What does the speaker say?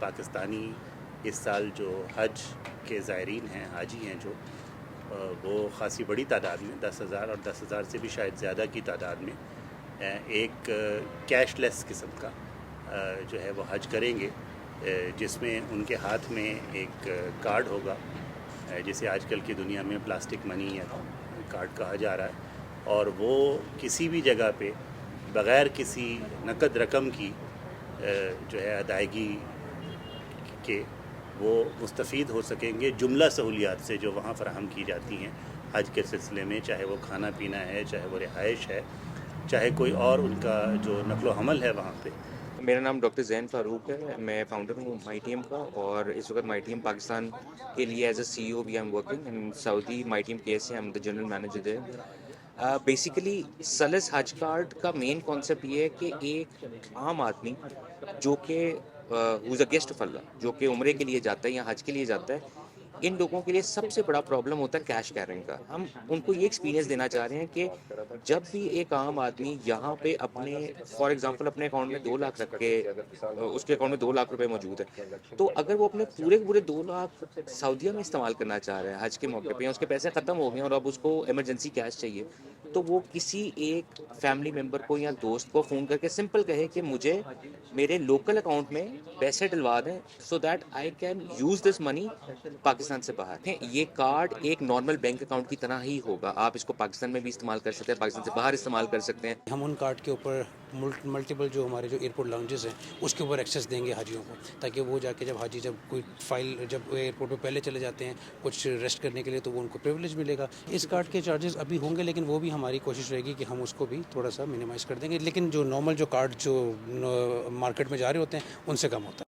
پاکستانی اس سال جو حج کے زائرین ہیں، حاجی ہیں جو، وہ خاصی بڑی تعداد میں 10,000 اور 10,000 سے بھی شاید زیادہ کی تعداد میں ایک کیش لیس قسم کا جو ہے وہ حج کریں گے، جس میں ان کے ہاتھ میں ایک کارڈ ہوگا، جسے آج کل کی دنیا میں پلاسٹک منی یا کارڈ کہا جا رہا ہے، اور وہ کسی بھی جگہ پہ بغیر کسی نقد رقم کی جو ہے ادائیگی کے وہ مستفید ہو سکیں گے جملہ سہولیات سے جو وہاں فراہم کی جاتی ہیں حج کے سلسلے میں، چاہے وہ کھانا پینا ہے، چاہے وہ رہائش ہے، چاہے کوئی اور ان کا جو نقل و حمل ہے وہاں پہ۔ میرا نام ڈاکٹر زین فاروق ہے، میں فاؤنڈر ہوں مائی ٹی ایم کا، اور اس وقت مائی ٹی ایم پاکستان کے لیے ایز اے سی او بھی M working in Saudi my T M کے سے ایم دا جنرل مینیجر دیر۔ بیسیکلی سلس حج کارڈ کا مین کانسیپٹ یہ ہے کہ ایک عام آدمی جو کہ ہوز اے گیسٹ آف اللہ، جو کہ عمرے کے لیے جاتا ہے یا حج کے لیے جاتا ہے، ان لوگوں کے لیے سب سے بڑا پرابلم ہوتا ہے کیش کیرنگ کا۔ ہم ان کو یہ ایکسپیرینس دینا چاہ رہے ہیں کہ جب بھی ایک عام آدمی یہاں پہ اپنے فار ایگزامپل اپنے اکاؤنٹ میں 2 لاکھ رکھ کے، اس کے اکاؤنٹ میں 2 لاکھ روپے موجود ہے، تو اگر وہ اپنے پورے کے پورے 2 لاکھ سعودیہ میں استعمال کرنا چاہ رہا ہے حج کے موقع پہ، یا اس کے پیسے ختم ہو گئے اور اب اس کو ایمرجنسی کیش چاہیے، تو وہ کسی ایک فیملی ممبر کو یا دوست کو فون کر کے سمپل کہے کہ مجھے میرے لوکل اکاؤنٹ میں پیسے ڈلوا دیں so that I can use this money Pakistan سے باہر۔ یہ کارڈ ایک نارمل بینک اکاؤنٹ کی طرح ہی ہوگا، آپ اس کو پاکستان میں بھی استعمال کر سکتے ہیں، پاکستان سے باہر استعمال کر سکتے ہیں۔ ہم ان کارڈ کے اوپر ملٹیپل جو ہمارے جو ایئرپورٹ لاؤنجز ہیں اس کے اوپر ایکسیس دیں گے حاجیوں کو، تاکہ وہ جا کے جب حاجی جب کوئی فائل جب ایئرپورٹ پہ پہلے چلے جاتے ہیں کچھ ریسٹ کرنے کے لیے تو وہ ان کو پریویلیج ملے گا۔ اس کارڈ کے چارجز ابھی ہوں گے، لیکن وہ بھی ہماری کوشش رہے گی کہ ہم اس کو بھی تھوڑا سا منیمائز کر دیں گے، لیکن جو نارمل جو کارڈ جو مارکیٹ میں جا رہے ہوتے ہیں ان سے کم ہوتا ہے۔